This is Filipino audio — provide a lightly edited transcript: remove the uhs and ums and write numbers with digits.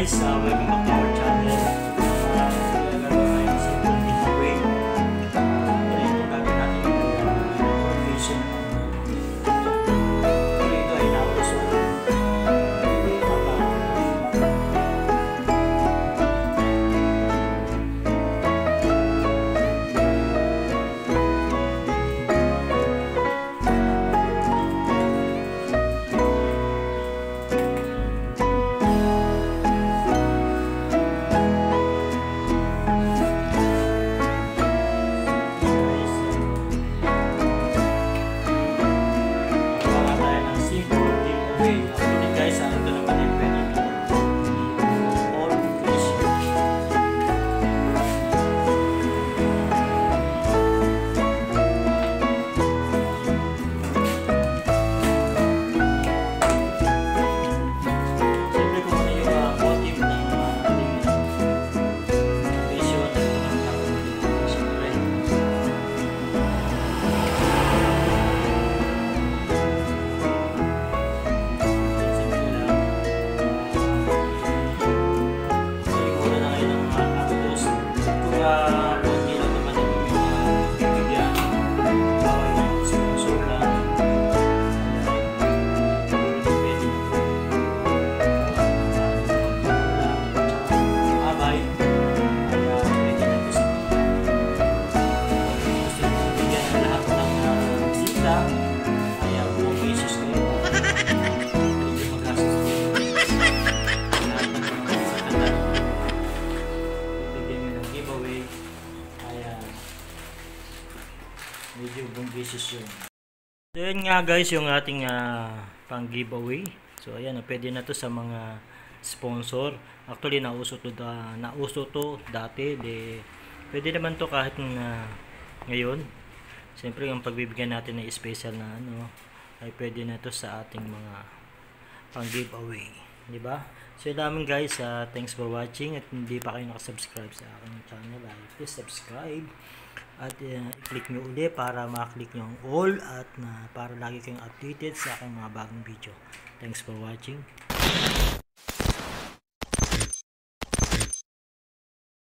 guys, welcome back to our channel. Gagawin tayo ng simple giveaway. Ito gagawin natin yung vision. Ito ay nauso. Medyo bungkisis yun. So yun nga guys yung ating pang giveaway. So ayan, pwede na to sa mga sponsor. Actually nauso to dati, pwede naman to kahit ngayon. Siyempre yung pagbibigyan natin ng special na ay pwede na to sa ating mga pang giveaway, di ba? So yun guys, thanks for watching. At hindi pa kayo nakasubscribe sa aking channel, please subscribe at i-click nyo uli para maklik nyo ang all at para lagi kayong updated sa aking mga bagong video. Thanks for watching.